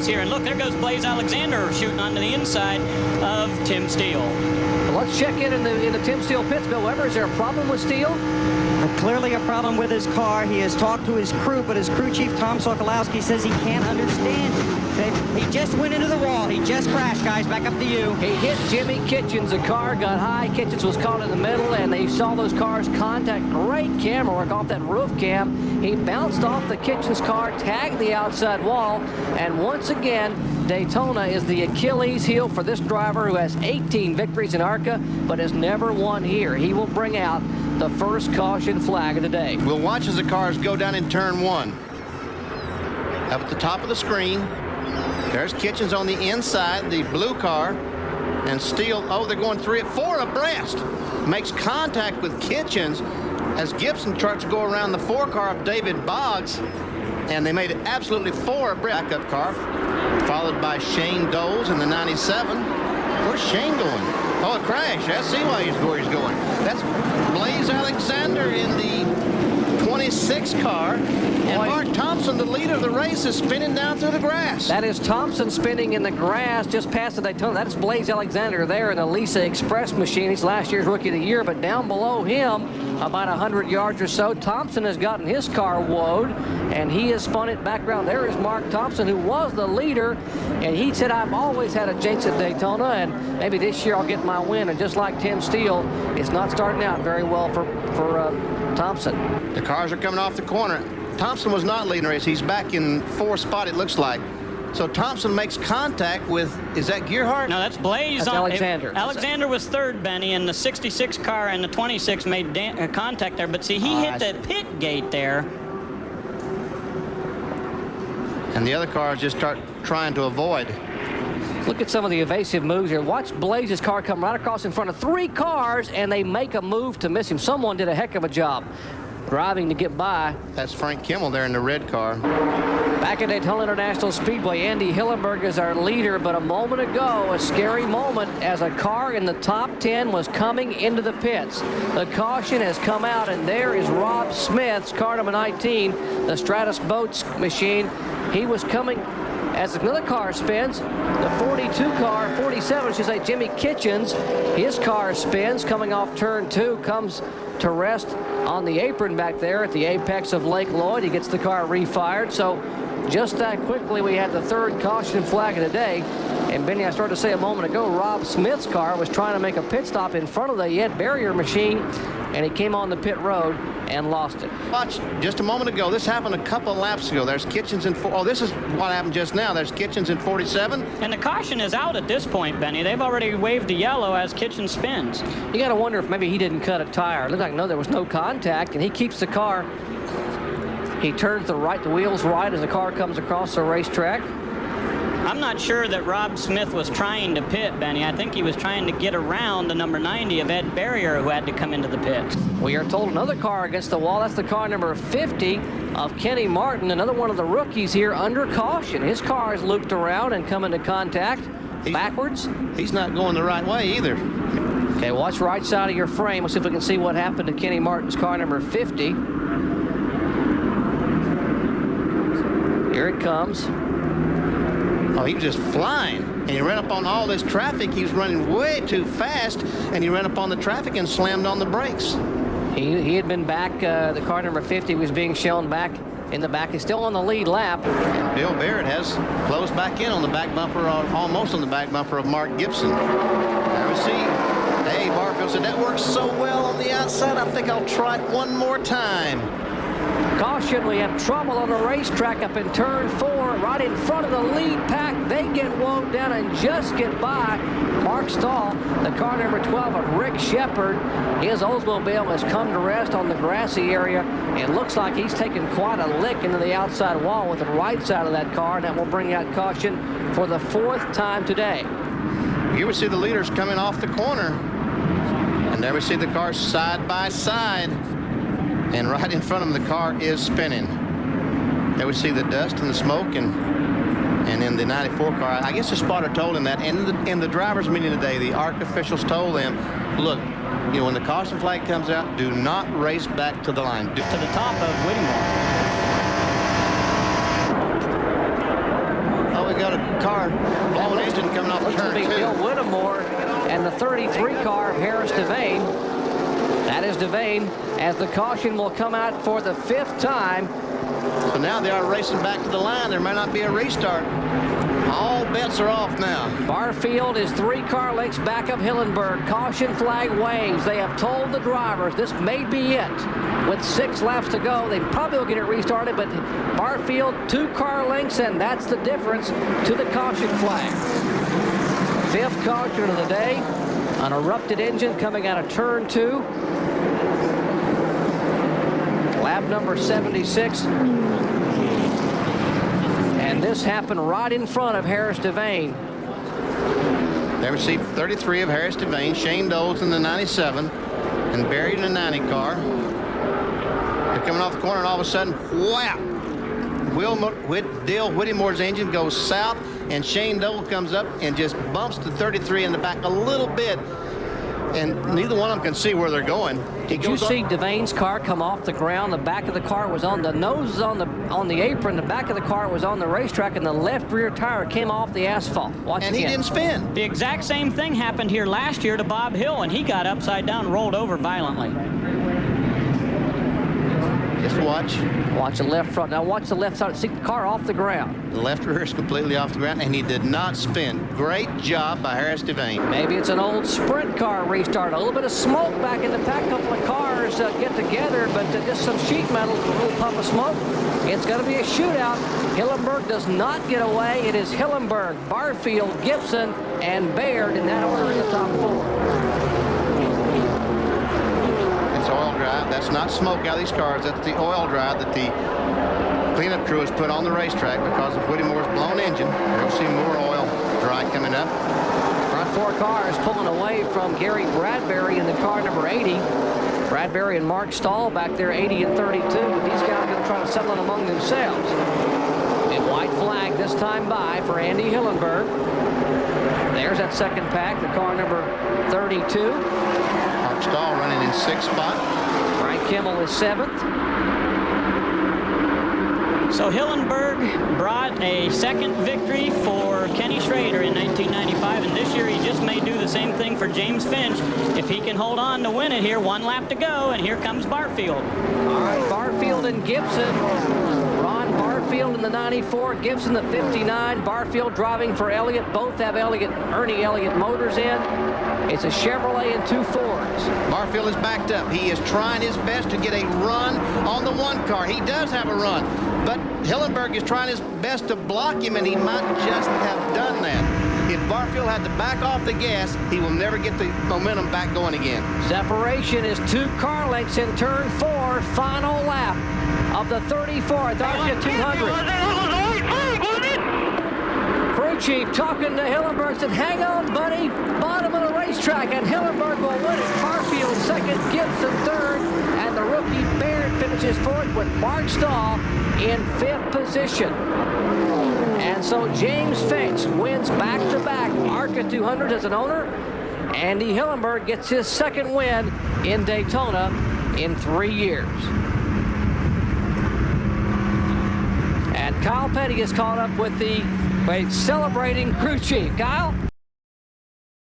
race here. And look, there goes Blaze Alexander shooting onto the inside of Tim Steele. Well, let's check in the Tim Steele pits. Bill Weber, is there a problem with Steele? Clearly a problem with his car. He has talked to his crew, but his crew chief, Tom Sokolowski, says he can't understand it. He just went into the wall. He just crashed, guys. Back up to you. He hit Jimmy Kitchens. The car got high. Kitchens was caught in the middle, and they saw those cars contact. Great camera work off that roof cam. He bounced off the Kitchens car, tagged the outside wall, and once again, Daytona is the Achilles heel for this driver who has 18 victories in Arca, but has never won here. He will bring out the first caution flag of the day. We'll watch as the cars go down in turn one. Up at the top of the screen, there's Kitchens on the inside, the blue car, and Steele, oh, they're going 4 abreast. Makes contact with Kitchens as Gibson tries to go around the 4 car of David Boggs, and they made it absolutely 4 abreast. Backup car, followed by Shane Doles in the 97. Where's Shane going? Oh, a crash. I see why where he's going. That's Blaze Alexander in the 26 car. And Mark Thompson, the leader of the race, is spinning down through the grass. That is Thompson spinning in the grass just past the Daytona. That's Blaze Alexander there in the Lisa Express machine. He's last year's Rookie of the Year, but down below him, about 100 yards or so, Thompson has gotten his car woed, and he has spun it back around. There is Mark Thompson, who was the leader, and he said, I've always had a jinx at Daytona, and maybe this year I'll get my win. And just like Tim Steele, it's not starting out very well for Thompson. The cars are coming off the corner. Thompson was not leading the race. He's back in 4th spot, it looks like. So Thompson makes contact with, is that Gearhart? No, that's Blaze. That's Alexander. Alexander was 3rd, Benny, and the 66 car and the 26 made contact there. But see, he hit the pit gate there. And the other cars just start trying to avoid. Look at some of the evasive moves here. Watch Blaze's car come right across in front of 3 cars, and they make a move to miss him. Someone did a heck of a job driving to get by. That's Frank Kimmel there in the red car. Back at Daytona International Speedway, Andy Hillenberg is our leader, but a moment ago, a scary moment as a car in the top 10 was coming into the pits. The caution has come out, and there is Rob Smith's car number 19, the Stratus Boats machine. He was coming as another car spins. The 42 car, 47, should say, Jimmy Kitchens, his car spins coming off turn 2, comes to rest on the apron back there at the apex of Lake Lloyd. He gets the car refired. So just that quickly, we had the 3rd caution flag of the day. And Benny, I started to say a moment ago, Rob Smith's car was trying to make a pit stop in front of the Ed Barrier machine, and he came on the pit road and lost it. Watch, just a moment ago, this happened a couple of laps ago. There's Kitchens in oh, this is what happened just now. There's Kitchens in 47. And the caution is out at this point, Benny. They've already waved the yellow as Kitchens spins. You got to wonder if maybe he didn't cut a tire. It looked like, no, there was no contact, and he keeps the car. He turns the wheels right as the car comes across the racetrack. I'm not sure that Rob Smith was trying to pit, Benny. I think he was trying to get around the number 90 of Ed Barrier, who had to come into the pit. We are told another car against the wall. That's the car number 50 of Kenny Martin, another one of the rookies here under caution. His car is looped around and come into contact backwards. He's not going the right way either. Okay, watch right side of your frame. Let's see if we can see what happened to Kenny Martin's car number 50. Here it comes. Oh, he was just flying, and he ran up on all this traffic. He was running way too fast, and he ran up on the traffic and slammed on the brakes. He had been back. The car number 50 was being shown back in the back. He's still on the lead lap. And Bill Barrett has closed back in on the back bumper, almost on the back bumper of Mark Gibson. There we see. Hey, Barfield said, that works so well on the outside, I think I'll try it one more time. Caution, we have trouble on the racetrack up in turn 4, right in front of the lead pack. They get wound down and just get by Mark Stahl, the car number 12 of Rick Shepard. His Oldsmobile has come to rest on the grassy area, and looks like he's taken quite a lick into the outside wall with the right side of that car, and that will bring out caution for the 4th time today. Here we see the leaders coming off the corner, and there we see the cars side by side. And right in front of them, the car is spinning. There we see the dust and the smoke, and in the 94 car, I guess the spotter told him that. In the drivers' meeting today, the ARC officials told them, look, you know, when the caution flag comes out, do not race back to the line. To the top of Whittemore. Oh, we got a car, blown engine coming off Looks to turn be 2. Bill Whittemore and the 33 car of Harris Devane. That is Devane, as the caution will come out for the 5th time. So now they are racing back to the line. There may not be a restart. All bets are off now. Barfield is 3 car lengths back of Hillenberg. Caution flag waves. They have told the drivers this may be it. With 6 laps to go, they probably will get it restarted, but Barfield 2 car lengths, and that's the difference to the caution flag. 5th caution of the day. An erupted engine coming out of turn 2. Lap number 76. And this happened right in front of Harris Devane. They received 33 of Harris Devane, Shane Doles in the 97, and buried in the 90 car. They're coming off the corner, and all of a sudden, whap! Dale Whittemore's engine goes south, and Shane Dole comes up and just bumps the 33 in the back a little bit. And neither one of them can see where they're going. Did you see Devane's car come off the ground? The back of the car was on the nose on the apron. The back of the car was on the racetrack, and the left rear tire came off the asphalt. Watch and again. He didn't spin. The exact same thing happened here last year to Bob Hill, and he got upside down, rolled over violently. Just watch. Watch the left front. Now watch the left side. See the car off the ground. The left rear is completely off the ground, and he did not spin. Great job by Harris Devane. Maybe it's an old sprint car restart. A little bit of smoke back in the back. A couple of cars get together, but just some sheet metal, a little puff of smoke. It's going to be a shootout. Hillenberg does not get away. It is Hillenberg, Barfield, Gibson, and Baird in that order in the top 4. Oil drive. That's not smoke out of these cars. That's the oil drive that the cleanup crew has put on the racetrack because of Whittemore's blown engine. You'll see more oil dry coming up. Front 4 cars pulling away from Gary Bradbury in the car number 80. Bradbury and Mark Stahl back there 80 and 32. But these guys are going to try to settle it among themselves. And white flag this time by for Andy Hillenberg. There's that second pack, the car number 32. Mark Stahl running in 6th spot. Frank Kimmel is 7th. So Hillenberg brought a second victory for Kenny Schrader in 1995, and this year he just may do the same thing for James Finch if he can hold on to win it here. 1 lap to go, and here comes Barfield. All right, Barfield and Gibson. Ron Barfield in the 94, Gibson the 59. Barfield driving for Elliott. Both have Ernie Elliott motors in. It's a Chevrolet and 2 Fords. Barfield is backed up. He is trying his best to get a run on the 1 car. He does have a run, but Hillenberg is trying his best to block him, and he might just have done that. If Barfield had to back off the gas, he will never get the momentum back going again. Separation is 2 car lengths in turn 4. Final lap of the 34th Arca 200. Crew chief talking to Hillenberg, said, hang on, buddy. Bottom of the racetrack, and Hillenberg will win it. Barfield second, Gibson third, and the rookie Baird finishes 4th with Mark Stahl in 5th position. And so James Finch wins back-to-back Arca 200 as an owner. Andy Hillenberg gets his second win in Daytona in 3 years. And Kyle Petty is caught up with the celebrating crew chief. Kyle?